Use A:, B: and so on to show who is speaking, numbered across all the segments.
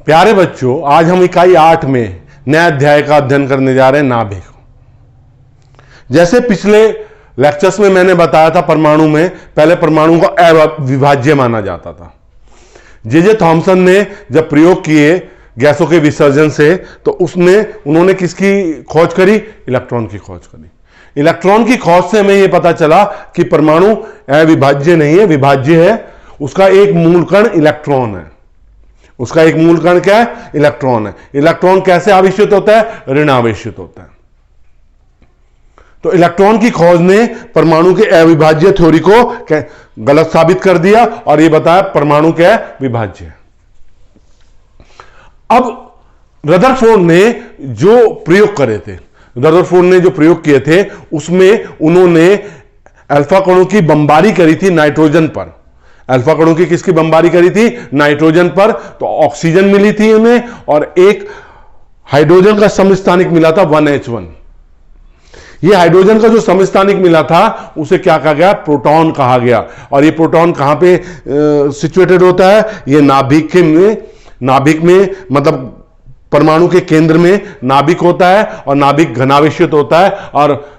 A: प्यारे बच्चों, आज हम इकाई 8 में नए अध्याय का अध्ययन करने जा रहे हैं, नाभिक। जैसे पिछले लेक्चर्स में मैंने बताया था, परमाणु में पहले परमाणु को अविभाज्य माना जाता था। जे थॉमसन ने जब प्रयोग किए गैसों के विसर्जन से, तो उसमें उन्होंने किसकी खोज करी? इलेक्ट्रॉन की खोज करी। इलेक्ट्रॉन की खोज से हमें यह पता चला कि परमाणु अविभाज्य नहीं है, विभाज्य है। उसका एक मूल कण इलेक्ट्रॉन है। उसका एक मूल कण क्या है? इलेक्ट्रॉन है। इलेक्ट्रॉन कैसे आवेशित होता है? ऋण आवेशित होता है। तो इलेक्ट्रॉन की खोज ने परमाणु के अविभाज्य थ्योरी को गलत साबित कर दिया और यह बताया परमाणु क्या है? विभाज्य है। अब रदरफोर्ड ने जो प्रयोग करे थे, रदरफोर्ड ने जो प्रयोग किए थे, उसमें उन्होंने अल्फा कणों की बमबारी करी थी नाइट्रोजन पर। अल्फा कणों की किसकी बमबारी करी थी? नाइट्रोजन पर। तो ऑक्सीजन मिली थी उन्हें और एक हाइड्रोजन का समस्थानिक मिला था 1H1। ये हाइड्रोजन का जो समस्थानिक मिला था उसे क्या कहा गया? प्रोटॉन कहा गया। और ये प्रोटॉन कहां पे सिचुएटेड होता है? ये नाभिक में मतलब परमाणु के केंद्र में नाभिक होता है और नाभिक घनावेशित होता है। और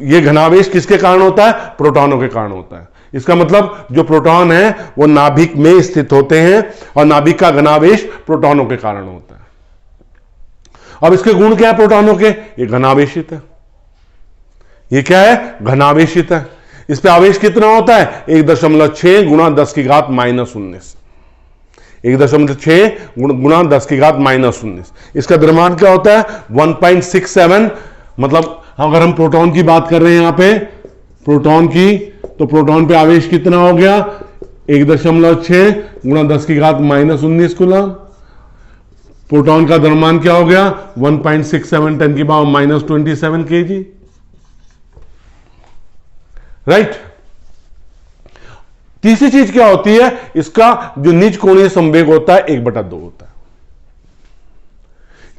A: यह घनावेश किसके कारण होता है? प्रोटॉनों के कारण होता है। इसका मतलब जो प्रोटॉन है वो नाभिक में स्थित होते हैं और नाभिक का घनावेश प्रोटॉनों के कारण होता है। अब इसके गुण क्या है प्रोटॉनों के? ये घनावेशित है। ये क्या है? घनावेशित है। इस पे आवेश कितना होता है? 1.6 गुणा 10 की घात -19। 1.6 गुणा 10 की घात -19। इसका द्रव्यमान क्या होता है? 1.67। मतलब अगर हम प्रोटॉन की बात कर रहे हैं यहां पे प्रोटॉन की, तो प्रोटॉन पे आवेश कितना हो गया? 1.6 गुणा 10 की घात -19 कूलम। प्रोटॉन का द्रव्यमान क्या हो गया? 1.67 10 की पावर -27 kg। राइट। तीसरी चीज क्या होती है? इसका जो निज कोणीय संवेग होता है 1/2 होता है।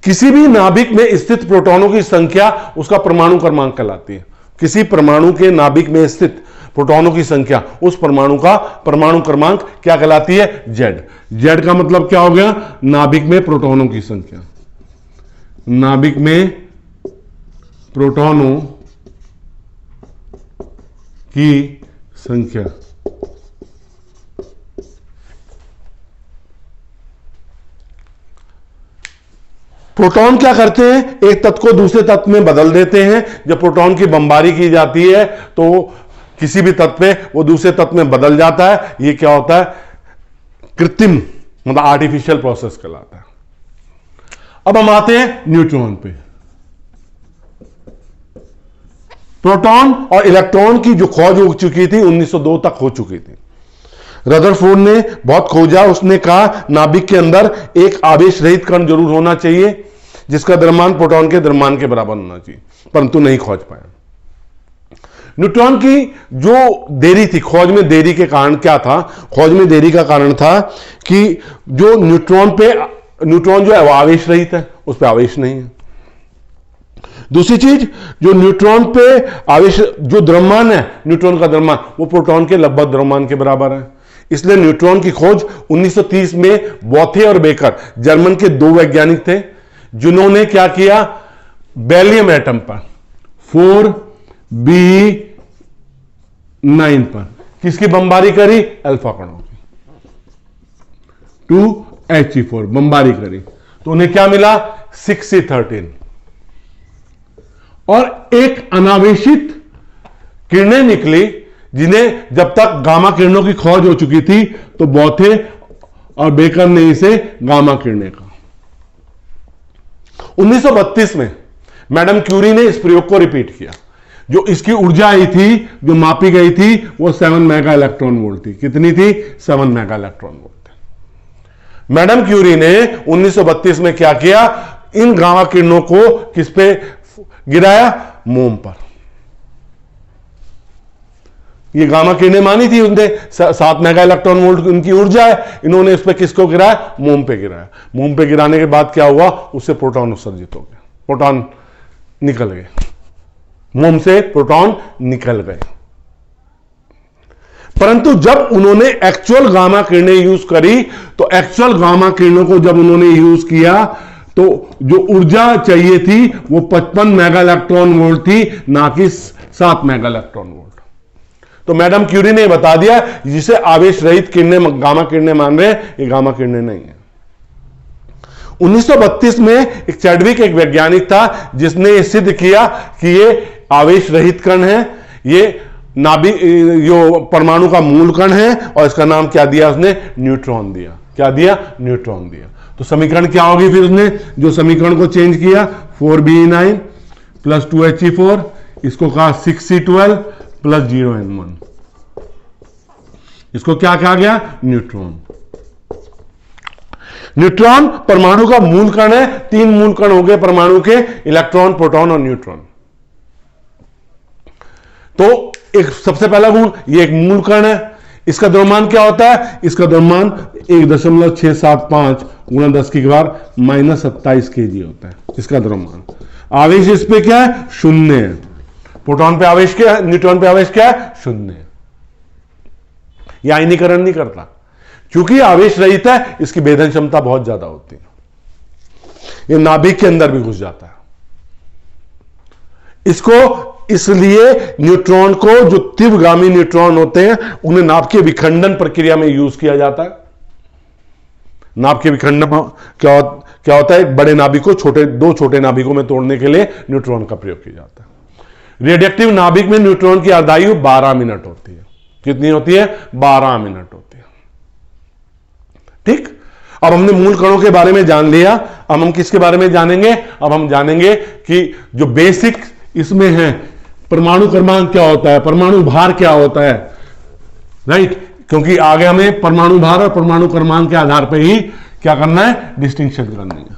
A: किसी भी नाभिक में स्थित प्रोटॉनों की संख्या उसका परमाणु क्रमांक कहलाती है। किसी परमाणु के नाभिक में स्थित प्रोटॉनों की संख्या, उस परमाणु का परमाणु क्रमांक क्या कहलाती है? Z। Z का मतलब क्या हो गया? नाभिक में प्रोटॉनों की संख्या। नाभिक में प्रोटॉनों की संख्या। प्रोटॉन क्या करते हैं? एक तत्व को दूसरे तत्व में बदल देते हैं। जब प्रोटॉन की बमबारी की जाती है तो किसी भी तत्व पे वो दूसरे तत्व में बदल जाता है। ये क्या होता है? कृत्रिम मतलब आर्टिफिशियल प्रोसेस कहलाता है। अब हम आते हैं न्यूट्रॉन पे। प्रोटॉन और इलेक्ट्रॉन की जो खोज हो चुकी थी 1902 तक हो चुकी थी। रदरफोर्ड ने बहुत खोजा। उसने कहा नाभिक के अंदर एक आवेश रहित कण जरूर होना चाहिए जिसका द्रव्यमान प्रोटॉन के द्रव्यमान के बराबर होना चाहिए, परंतु नहीं खोज पाया। न्यूट्रॉन की जो देरी थी, खोज में देरी के कारण क्या था? खोज में देरी का कारण था कि जो न्यूट्रॉन जो है वो आवेश रहित है, उस पर आवेश नहीं है। दूसरी चीज, जो न्यूट्रॉन पे आवेश, जो द्रव्यमान है न्यूट्रॉन का द्रव्यमान, वो प्रोटॉन के लगभग द्रव्यमान के बराबर है। इसलिए न्यूट्रॉन की खोज 1930 में बोथे और बेकर, जर्मन के 2 वैज्ञानिक थे, जिन्होंने क्या किया? बेरिलियम एटम पर 4B9 पर किसकी बमबारी करी? अल्फा कणों की 2He4 बमबारी करी। तो उन्हें क्या मिला? 6C13। और एक अनावेशित किरणें निकली जिन्हें जब तक गामा किरणों की खोज हो चुकी थी, तो बोथे और बेकर ने इसे गामा किरणें कहा। 1932 में मैडम क्यूरी ने इस प्रयोग को रिपीट किया। जो इसकी ऊर्जा आई थी, जो मापी गई थी, वो 7 मेगा इलेक्ट्रॉन वोल्ट थी। कितनी थी? 7 mega electron volt. Madam Curie ने 1932 में क्या किया? इन गामा किरणों को किस पे गिराया? मोम पर। ये गामा किरणें मानी थी उनने, 7 मेगा इलेक्ट्रॉन वोल्ट उनकी ऊर्जा है। इन्होंने इस पे किसको गिराया? मोम पे गिराया। मोम पे गिराने के बाद क्या हुआ? उससे प्रोटॉन उत्सर्जित हो गया, प्रोटॉन निकल गए, मोम से प्रोटॉन निकल गए। परंतु जब उन्होंने एक्चुअल गामा किरणें यूज करी, तो एक्चुअल गामा किरणों को जब उन्होंने यूज किया तो जो ऊर्जा चाहिए थी वो 55 मेगा इलेक्ट्रॉन वोल्ट थी, ना कि 7 मेगा इलेक्ट्रॉन वोल्ट। तो मैडम क्यूरी ने बता दिया जिसे आवेश रहित किरणें गामा किरणें मान रहे हैं, ये गामा किरणें नहीं है। 1932 में एक चैडविक एक वैज्ञानिक था जिसने यह सिद्ध किया कि ये आवेश रहित कण है, ये नाभिक जो परमाणु का मूल कण है, और इसका नाम क्या दिया उसने? न्यूट्रॉन दिया। क्या दिया? न्यूट्रॉन दिया। तो समीकरण क्या होगी फिर उसने जो समीकरण को चेंज किया? 4Be9 प्लस 2He4, इसको कहा 6C12 प्लस 0N1, इसको क्या कहा गया? न्यूट्रॉन। न्यूट्रॉन परमाणु का मूल कण है। 3 मूल कण हो गए परमाणु के, इलेक्ट्रॉन, प्रोटॉन और न्यूट्रॉन। तो एक सबसे पहला गुण, ये एक मूल कण है। इसका द्रव्यमान क्या होता है? इसका द्रव्यमान 1.675 गुणा 10 की घात -27 kg होता है इसका द्रव्यमान। आवेश इस पे क्या है? शून्य है। प्रोटॉन पे आवेश क्या है? न्यूट्रॉन पे आवेश क्या है? शून्य है। यह आयनीकरण नहीं करता क्योंकि आवेश रहित है, इसकी भेदन क्षमता बहुत ज्यादा होती है, ये नाभिक के अंदर भी घुस जाता है। इसको इसलिए न्यूट्रॉन को, जो तीव्रगामी न्यूट्रॉन होते हैं, उन्हें नाभिकीय विखंडन प्रक्रिया में यूज किया जाता है। नाभिकीय विखंडन क्या होता है? बड़े नाभिक को दो छोटे नाभिकों में तोड़ने के लिए न्यूट्रॉन का प्रयोग किया जाता है। रेडियोएक्टिव नाभिक में न्यूट्रॉन की अर्धायु 12 मिनट होती है। कितनी होती है? 12 मिनट होती है। ठीक, अब हमने मूल कणों के बारे में जान लिया। अब हम किसके बारे में जानेंगे? अब हम जानेंगे कि जो बेसिक इसमें है, परमाणु क्रमांक क्या होता है, परमाणु भार क्या होता है, राइट? क्योंकि आगे हमें परमाणु भार और परमाणु क्रमांक के आधार पर ही क्या करना है? डिस्टिंक्शन करनी है।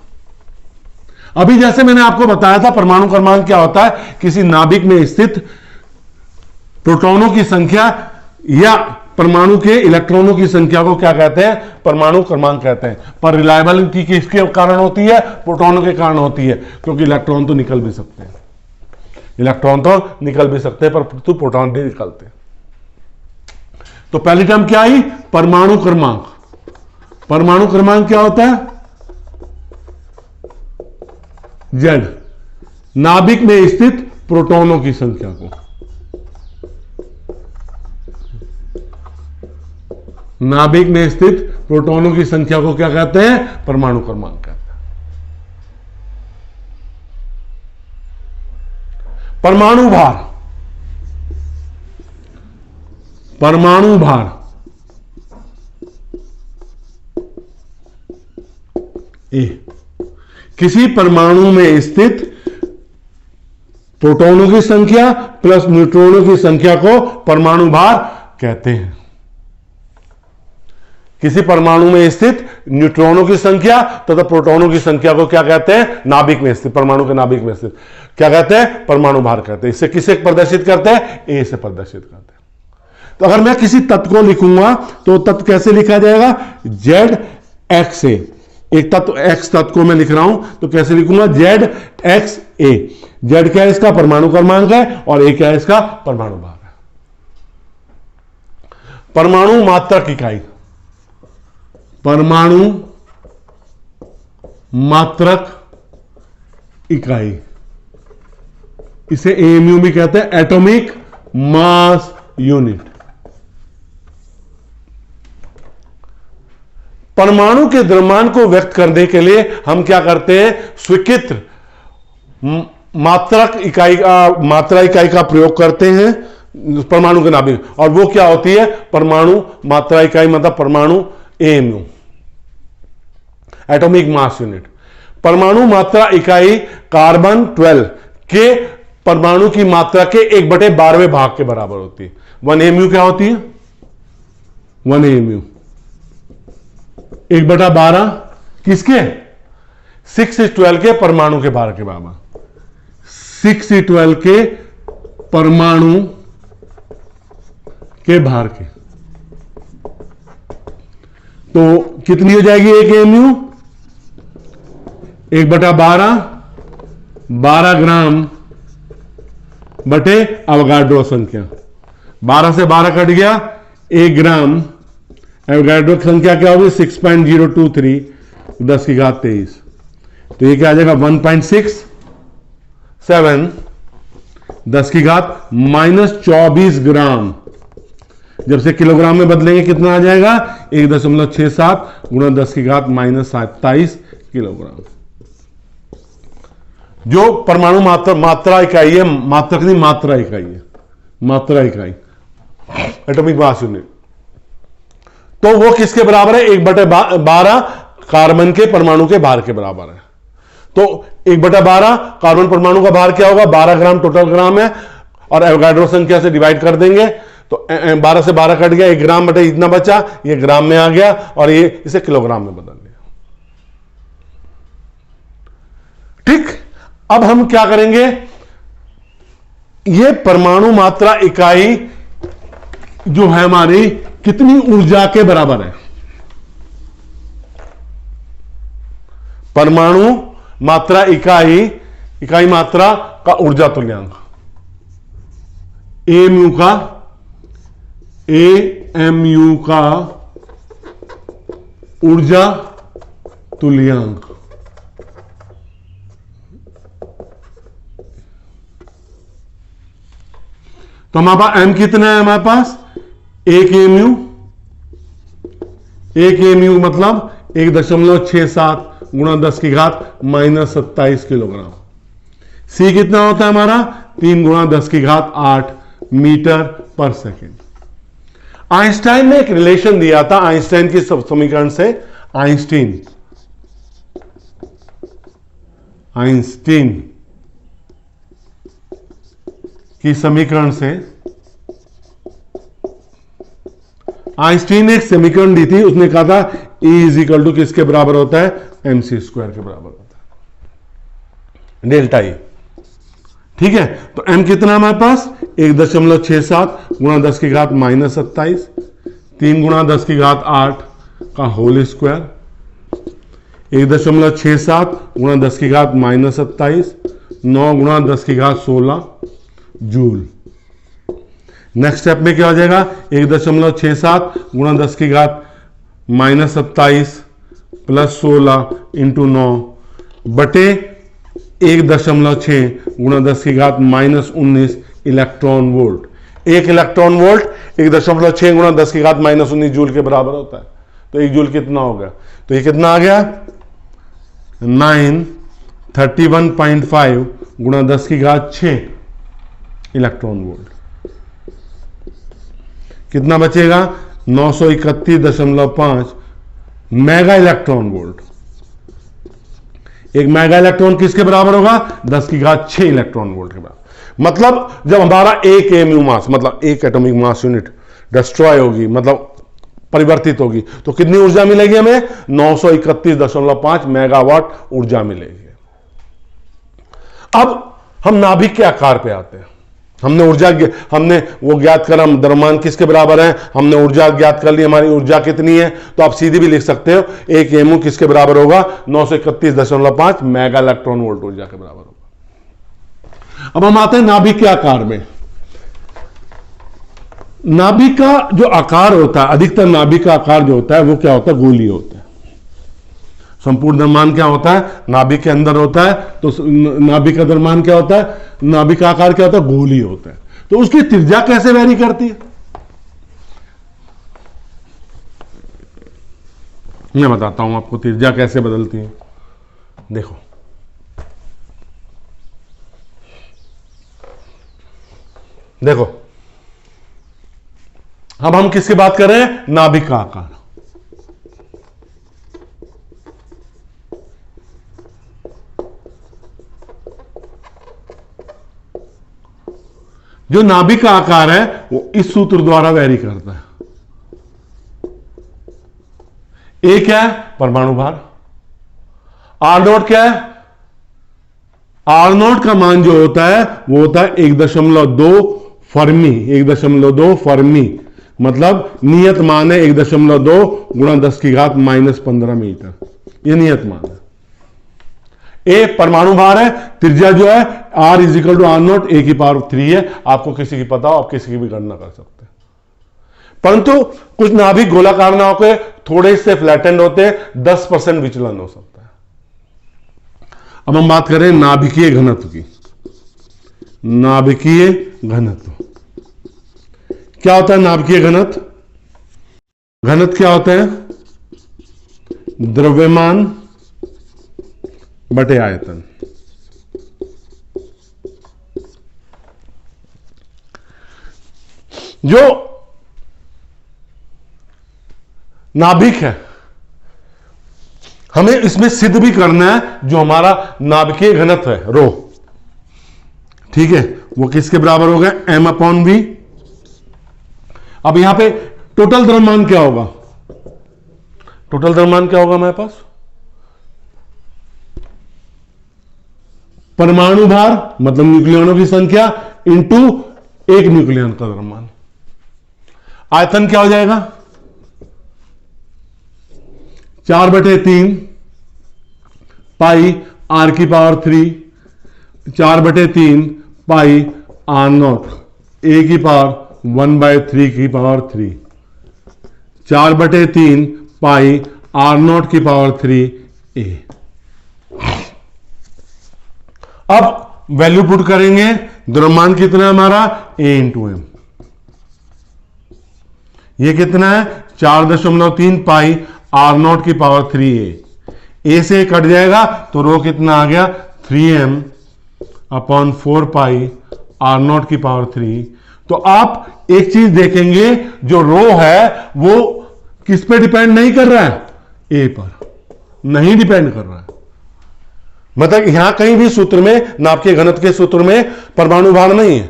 A: अभी जैसे मैंने आपको बताया था, परमाणु क्रमांक क्या होता है? किसी नाभिक में स्थित प्रोटॉनों की संख्या या परमाणु के इलेक्ट्रॉनों की संख्या को क्या कहते हैं? परमाणु क्रमांक कहते हैं। पर रिलायबिलिटी किसके कारण होती है? प्रोटॉनों के कारण होती है, क्योंकि इलेक्ट्रॉन तो निकल भी सकते हैं, इलेक्ट्रॉन तो निकल भी सकते हैं, पर प्रोटॉन नहीं निकलते। तो पहली टर्म क्या आई? परमाणु क्रमांक। परमाणु क्रमांक क्या होता है? Z, नाभिक में स्थित प्रोटॉनों की संख्या को, नाभिक में स्थित प्रोटॉनों की संख्या को क्या कहते हैं? परमाणु क्रमांक कहते हैं। परमाणु भार, परमाणु भार ए, किसी परमाणु में स्थित प्रोटॉनों की संख्या प्लस न्यूट्रॉनों की संख्या को परमाणु भार कहते हैं। किसी परमाणु में स्थित न्यूट्रॉनों की संख्या तथा प्रोटॉनों की संख्या को क्या कहते हैं? नाभिक में स्थित, परमाणु के नाभिक में स्थित क्या कहते हैं? परमाणु भार कहते हैं। इससे किसे प्रदर्शित करते हैं? ए से प्रदर्शित करते हैं। तो अगर मैं किसी तत्व को लिखूंगा तो तत्व कैसे लिखा जाएगा? ZXA। एक तत्व X तत्व को मैं लिख रहा हूं तो कैसे लिखूंगा? ZXA। Z क्या है? इसका परमाणु क्रमांक है, और A क्या है? इसका परमाणु भार है। परमाणु मात्रक इकाई, परमाणु मात्रक इकाई, इसे AMU भी कहते हैं, एटॉमिक मास यूनिट। परमाणु के द्रव्यमान को व्यक्त करने के लिए हम क्या करते हैं? स्वीकृत मात्रक इकाई का, मात्रा इकाई का प्रयोग करते हैं परमाणु के नाभिक, और वो क्या होती है? परमाणु मात्रा इकाई, मतलब परमाणु AMU, एटॉमिक मास यूनिट। परमाणु मात्रा इकाई कार्बन 12 के परमाणु की मात्रा के 1/12वें भाग के बराबर होती है। 1 AMU क्या होती है? 1 AMU 1/12 किसके? 6s12 के परमाणु के भार के बराबर। 6s12 के परमाणु के भार के, तो कितनी हो जाएगी 1 AMU? 1/12, 12 ग्राम बटे अवगाड्रो संख्या। 12 से 12 कट गया, 1 ग्राम, एवोगाड्रो की संख्या क्या होगी 6.023 10 की घात 23, तो ये क्या आ जाएगा 1.67 10 की घात -24 ग्राम। जब से किलोग्राम में बदलेंगे कितना आ जाएगा 1.67 गुणा 10 की घात -27 किलोग्राम। जो परमाणु मात्रा इकाई है, मात्रक नहीं मात्रा इकाई है, मात्रा इकाई एटॉमिक मास यूनिट, तो वो किसके बराबर है 1/12 कार्बन के परमाणु के भार के बराबर है। तो 1/12 कार्बन परमाणु का भार क्या होगा 12 ग्राम टोटल ग्राम है, और एवोगाड्रो संख्या से डिवाइड कर देंगे तो 12 से 12 कट गया, 1 ग्राम बटे इतना बचा, ये ग्राम में आ गया और ये इसे किलोग्राम में बदल लिया। ठीक, अब हम क्या करेंगे, ये परमाणु मात्रा इकाई जो है हमारी कितनी ऊर्जा के बराबर है। परमाणु मात्रा इकाई मात्रा का ऊर्जा तुल्यांक एएमयू का ऊर्जा तुल्यांक। तो हमारे पास एम कितना है, हमारे पास 1 एमयू मतलब 1.67 गुणा 10 की घात -27 किलोग्राम। सी कितना होता है हमारा 3 गुणा 10 की घात 8 मीटर पर सेकेंड। आइंस्टाइन ने एक रिलेशन दिया था, आइंस्टाइन की समीकरण से, आइंस्टीन की समीकरण से आइंस्टीन ने एक समीकरण दी थी, उसने कहा था E = किसके बराबर होता है mc² के बराबर होता है, डेल्टा E। ठीक है, तो m कितना हमारे पास 1.67 गुणा 10 की घात -27, 3 गुणा 10 की घात 8 का होल स्क्वायर, 1.67 गुणा 10 की घात -27, 9 गुणा 10 की घात 16 जूल। नेक्स्ट स्टेप में क्या हो जाएगा 1.67 गुणा 10 की घात -27 प्लस 16 इंटू 9 बटे 1.6 गुणा 10 की घात -19 इलेक्ट्रॉन वोल्ट। 1 इलेक्ट्रॉन वोल्ट 1.6 गुणा 10 की घात -19 जूल के बराबर होता है। तो 1 जूल कितना हो गया, तो ये कितना आ गया 931.5 गुणा 10 की घात 6 इलेक्ट्रॉन वोल्ट। कितना बचेगा 931.5 मेगा इलेक्ट्रॉन वोल्ट। एक मेगा इलेक्ट्रॉन किसके बराबर होगा 10 की घात 6 इलेक्ट्रॉन वोल्ट के बराबर। मतलब जब हमारा 1 एमयू मास मतलब 1 एटॉमिक मास यूनिट डिस्ट्रॉय होगी, मतलब परिवर्तित होगी, तो कितनी ऊर्जा मिलेगी हमें 931.5 मेगावाट ऊर्जा मिलेगी। अब हम नाभिक के आकार पे आते हैं। हमने वो ज्ञात कर, हम द्रव्यमान किसके बराबर है, हमने ऊर्जा ज्ञात कर ली, हमारी ऊर्जा कितनी है, तो आप सीधी भी लिख सकते हो 1 एमयू किसके बराबर होगा 931.5 मेगा इलेक्ट्रॉन वोल्ट ऊर्जा के बराबर होगा। अब हम आते हैं नाभिक के आकार में। नाभिक का जो आकार होता है, अधिकतर नाभिक का आकार जो होता है वो क्या होता है, गोलीय होता है। संपूर्ण द्रव्यमान क्या होता है, नाभिक के अंदर होता है, तो नाभिक का द्रव्यमान क्या होता है, नाभिक का आकार क्या होता है, गोलीय होता है। तो उसकी त्रिज्या कैसे वैरी करती है, मैं बताता हूं आपको त्रिज्या कैसे बदलती है। देखो देखो अब हम किसकी बात कर रहे हैं, नाभिक का आकार। जो नाभिक का आकार है वो इस सूत्र द्वारा वैरी करता है। ए क्या है, परमाणु भार। आर नोट क्या है, आर नोट का मान जो होता है वो होता है 1.2 फर्मी। 1.2 फर्मी मतलब नियत मान है 1.2 गुणा 10 की घात -15 मीटर, ये नियत मान है। ए परमाणु भार है, त्रिज्या जो है R = R0 A की पावर 3 है। आपको किसी की पता हो आप किसी की भी गणना कर सकते हैं। परंतु कुछ नाभिक गोलाकार ना होकर थोड़े से फ्लैटेंड होते हैं, 10% विचलन हो सकता है। अब हम बात करें नाभिकीय घनत्व की। नाभिकीय घनत्व क्या होता है? नाभिकीय घनत्व, घनत्व क्या होता है? द्रव्यमान बटे आयतन। जो नाभिक है, हमें इसमें सिद्ध भी करना है जो हमारा नाभिकीय घनत्व है रो, ठीक है, वो किसके बराबर होगा? m/v। अब यहां पे टोटल द्रव्यमान क्या होगा? टोटल द्रव्यमान क्या होगा हमारे पास? परमाणु भार मतलब न्यूक्लियनों की संख्या इंटू एक न्यूक्लियन का द्रव्यमान। आयतन क्या हो जाएगा? 4/3 पाई r की पावर 3, 4/3 पाई r0 a की पावर 1/3 की पावर 3, 4/3 पाई r0 की पावर 3 a। अब वैल्यू पुट करेंगे, द्रव्यमान कितना है हमारा? a into M. ये कितना है? 4.3 पाई r0 की पावर 3a। a से कट जाएगा तो रो कितना आ गया? 3m/4 पाई r0 की पावर 3। तो आप एक चीज देखेंगे, जो रो है वो किस पे डिपेंड नहीं कर रहा है? a पर नहीं डिपेंड कर रहा है। मतलब यहां कहीं भी सूत्र में, नाभिकीय घनत्व के सूत्र में परमाणु भार नहीं है।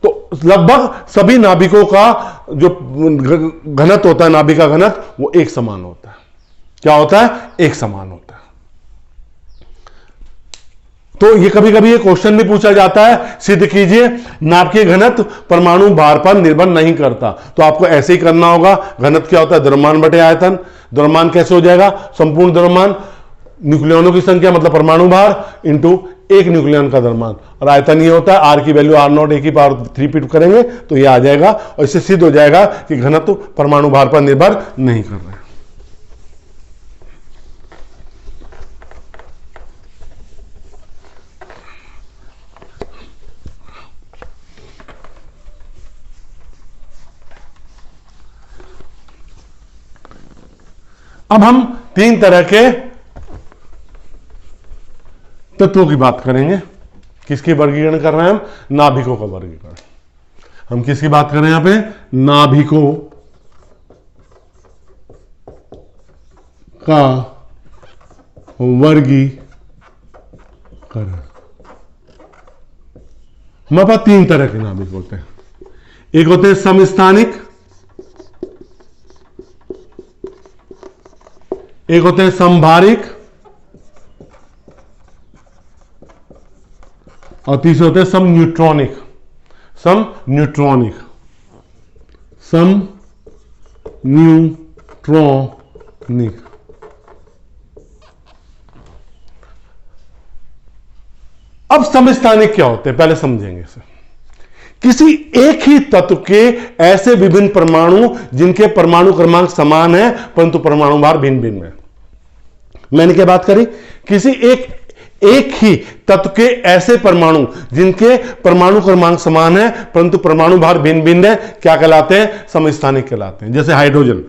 A: तो लगभग सभी नाभिकों का जो घनत्व होता है, नाभिक का घनत्व, वो एक समान होता है। क्या होता है? एक समान होता है। तो ये कभी कभी ये क्वेश्चन भी पूछा जाता है, सिद्ध कीजिए नाभिकीय घनत्व परमाणु भार पर निर्भर नहीं करता। तो आपको ऐसे ही करना होगा। घनत्व क्या होता है? द्रव्यमान बटे आयतन। द्रव्यमान कैसे हो जाएगा? संपूर्ण द्रव्यमान, न्यूक्लियनों की संख्या मतलब परमाणु भार इंटू एक न्यूक्लियन का द्रव्यमान, और आयतन ये होता है r की वैल्यू r0 a की पावर 3 पिट करेंगे तो ये आ जाएगा, और इससे सिद्ध हो जाएगा कि घनत्व परमाणु भार पर निर्भर नहीं कर रहा है। अब हम तीन तरह के तत्वों की बात करेंगे। किसकी वर्गीकरण कर रहे हैं हम? नाभिकों का वर्गीकरण। हम किसकी बात कर रहे हैं यहां पे? नाभिकों का वर्गीकरण। हमारे पास तीन तरह के नाभिक होते हैं। एक होते हैं समस्थानिक, एक होते हैं समभारिक, और तीसरे होते हैं सम न्यूट्रॉनिक। सम न्यूट्रॉनिक, सम न्यूट्रॉनिक। अब समस्थानिक क्या होते हैं पहले समझेंगे इसे। किसी एक ही तत्व के ऐसे विभिन्न परमाणु जिनके परमाणु क्रमांक समान है परंतु परमाणु भार भिन्न भिन्न है। मैंने क्या बात करी? किसी एक ही तत्व के ऐसे परमाणु जिनके परमाणु क्रमांक समान है परंतु परमाणु भार भिन्न भिन्न है, क्या कहलाते हैं? समस्थानिक कहलाते हैं। जैसे हाइड्रोजन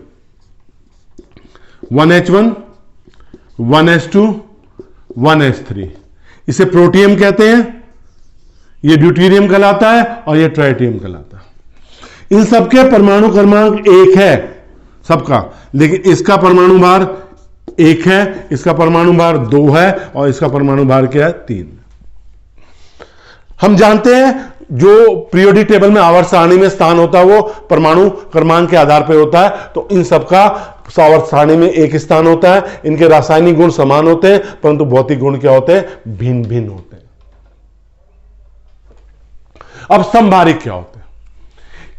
A: 1h1, 1s2, 1s3, इसे प्रोटियम कहते हैं। ये ड्यूटेरियम कहलाता है और ये ट्राइटियम कहलाता है। इन सबके परमाणु क्रमांक एक है सबका, लेकिन इसका परमाणु भार एक है, इसका परमाणु भार 2 है और इसका परमाणु भार क्या है? 3। हम जानते हैं जो पीरियोडिक टेबल में आवर्त सारणी में स्थान होता है वो परमाणु क्रमांक के आधार पर होता है। तो इन सबका आवर्त सारणी में एक स्थान होता है। इनके रासायनिक गुण समान होते हैं परंतु भौतिक गुण क्या होते हैं? भिन्न भिन्न होते हैं। अब समभारिक क्या होते हैं?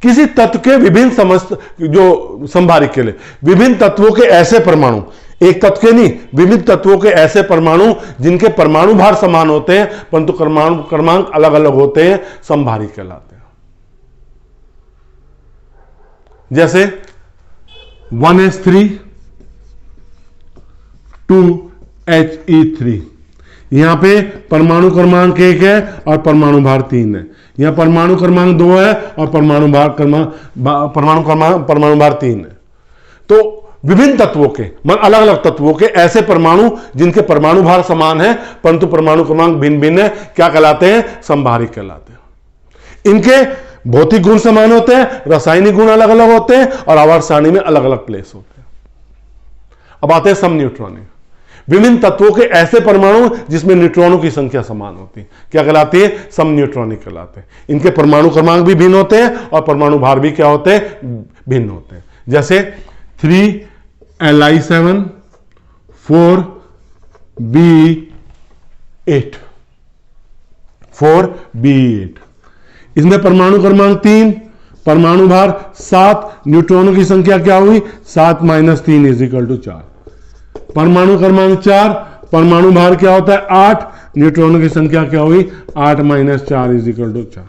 A: किसी तत्व के विभिन्न समस्त जो समभारिक के लिए विभिन्न तत्वों के ऐसे परमाणु, एक तत्व के नहीं, विभिन्न तत्वों के ऐसे परमाणु जिनके परमाणु भार समान होते हैं परंतु परमाणु क्रमांक अलग अलग होते हैं, समभारिक कहलाते हैं। जैसे 1s3 2he3, यहां पे परमाणु क्रमांक 1 है और परमाणु भार 3 है, यहां परमाणु क्रमांक 2 है और परमाणु भार 3 है। तो विभिन्न तत्वों के, मतलब अलग अलग तत्वों के ऐसे परमाणु जिनके परमाणु भार समान है परंतु परमाणु क्रमांक भिन्न भिन्न है, क्या कहलाते हैं? समभारिक कहलाते हैं। इनके भौतिक गुण समान होते हैं, रासायनिक गुण अलग अलग होते हैं और आवर्त सारणी में अलग अलग प्लेस होते हैं। अब आते हैं समन्यूट्रॉनिक। विभिन्न तत्वों के ऐसे परमाणु जिसमें न्यूट्रॉनों की संख्या समान होती है, क्या कहलाती है? समन्यूट्रॉनिक कहलाते हैं। इनके परमाणु क्रमांक भी भिन्न होते हैं और परमाणु भार भी क्या होते हैं? भिन्न होते हैं। जैसे 3Li7 4B8, 4B8, इसमें परमाणु क्रमांक 3, परमाणु भार 7, न्यूट्रॉनों की संख्या क्या हुई? 7 - 3 = 4। परमाणु क्रमांक 4, परमाणु भार क्या होता है? 8, न्यूट्रॉनों की संख्या क्या हुई? 8 - 4 = 4।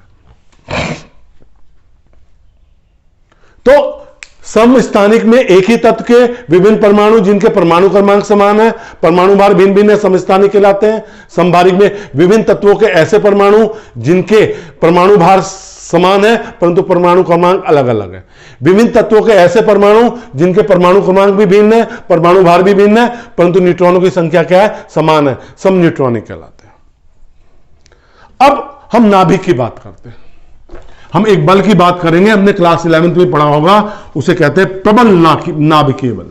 A: तो समस्थानिक में एक ही तत्व के विभिन्न परमाणु जिनके परमाणु क्रमांक समान है, परमाणु भार भिन्न भिन्न है, समस्थानिक कहलाते हैं। समभारिक में विभिन्न तत्वों के ऐसे परमाणु जिनके परमाणु भार समान है परंतु परमाणु क्रमांक अलग अलग है। विभिन्न तत्वों के ऐसे परमाणु जिनके परमाणु क्रमांक भी भिन्न है, परमाणु भार भी भिन्न है परंतु न्यूट्रॉनों की संख्या क्या है? समान है, समन्यूट्रॉनिक कहलाते हैं। अब हम नाभिक की बात करते हैं। हम एक बल की बात करेंगे, हमने क्लास 11th में पढ़ा होगा, उसे कहते हैं प्रबल नाभिकीय बल।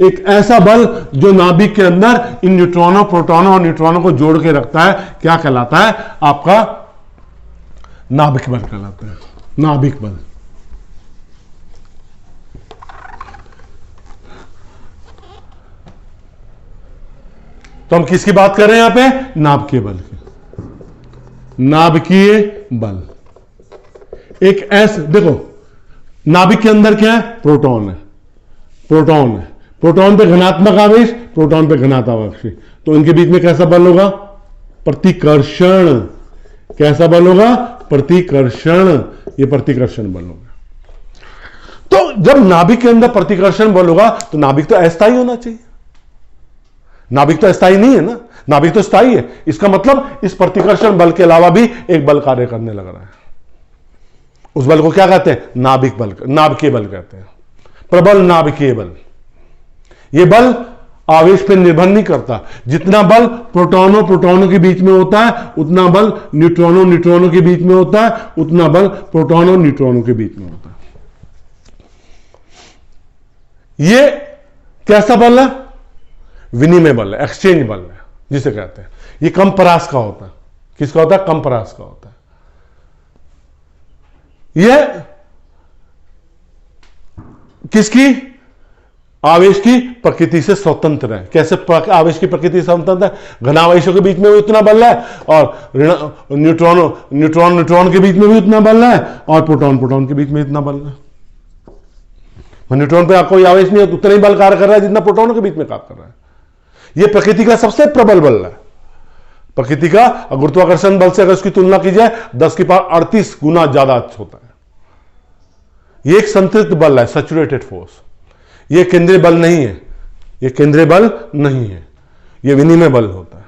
A: एक ऐसा बल जो नाभिक के अंदर इन न्यूट्रॉनों, प्रोटॉनों और न्यूट्रॉनों को जोड़ के रखता है, क्या कहलाता है? आपका नाभिक बल कहलाता है। नाभिक बल। तो हम किसकी बात कर रहे हैं यहां पे? नाभिकीय बल की। नाभिकीय बल एक ऐसे, देखो नाभिक के अंदर क्या है? प्रोटॉन है, प्रोटॉन है, प्रोटॉन पे धनात्मक आवेश, प्रोटॉन पे घनात्मक आवेश, तो इनके बीच में कैसा बल होगा? प्रतिकर्षण। कैसा बल होगा? प्रतिकर्षण। ये प्रतिकर्षण बल होगा। तो जब नाभिक के अंदर प्रतिकर्षण बल होगा तो नाभिक तो अस्थायी होना चाहिए। नाभिक तो अस्थायी नहीं है ना, नाभिक तो स्थायी है। इसका मतलब इस प्रतिकर्षण बल के अलावा भी एक बल कार्य करने लग रहा है। उस बल को क्या कहते हैं? नाभिक बल, नाभिकीय बल कहते हैं। प्रबल नाभिकीय बल। यह बल आवेश पर निर्भर नहीं करता। जितना बल प्रोटॉनों प्रोटॉनों के बीच में होता है उतना बल न्यूट्रॉनों न्यूट्रॉनों के बीच में होता है, उतना बल प्रोटॉनों न्यूट्रॉनों के बीच में होता है। यह कैसा बल है? विनिमय बल है, एक्सचेंज बल है जिसे कहते हैं। यह कम परास का होता है। किसका होता है? कम परास का होता है। यह किसकी? आवेश की प्रकृति से स्वतंत्र है। कैसे आवेश की प्रकृति से स्वतंत्र है? घनावेशों के बीच में भी उतना बल है और न्यूट्रॉन के बीच में भी उतना बल है और प्रोटॉन के बीच में इतना बल है। न्यूट्रॉन पे कोई आवेश नहीं है, उतना ही बल कार्य कर रहा है जितना प्रोटॉनों के बीच में कार्य कर रहा है। यह प्रकृति का सबसे प्रबल बल है। प्रकृति का गुरुत्वाकर्षण बल से अगर उसकी तुलना की जाए 10⁻38 गुना ज्यादा होता है। यह एक संतृप्त बल है, सैचुरेटेड फोर्स। यह केंद्रीय बल नहीं है, यह केंद्रीय बल नहीं है, यह विनिमय बल होता है।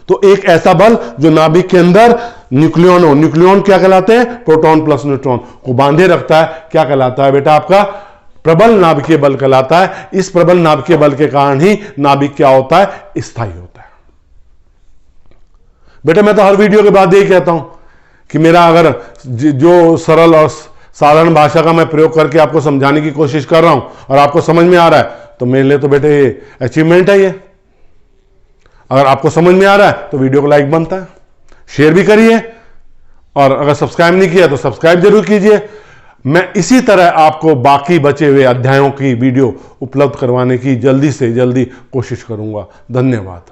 A: तो एक ऐसा बल जो नाभिक के अंदर न्यूक्लियन क्या कहलाते हैं? प्रोटॉन प्लस न्यूट्रॉन को बांधे रखता है, क्या कहलाता है बेटा? आपका प्रबल नाभिकीय बल कहलाता है। इस प्रबल नाभिकीय बल के कारण ही नाभिक क्या होता है? स्थायी होता है। बेटा मैं तो हर वीडियो के बाद यही कहता हूं कि मेरा अगर जो सरल और साधारण भाषा का मैं प्रयोग करके आपको समझाने की कोशिश कर रहा हूं और आपको समझ में आ रहा है तो मेरे लिए तो बेटे ये अचीवमेंट है। ये अगर आपको समझ में आ रहा है तो वीडियो को लाइक बनता है, शेयर भी करिए और अगर सब्सक्राइब नहीं किया तो सब्सक्राइब जरूर कीजिए। मैं इसी तरह आपको बाकी बचे हुए अध्यायों की वीडियो उपलब्ध करवाने की जल्दी से जल्दी कोशिश करूंगा। धन्यवाद।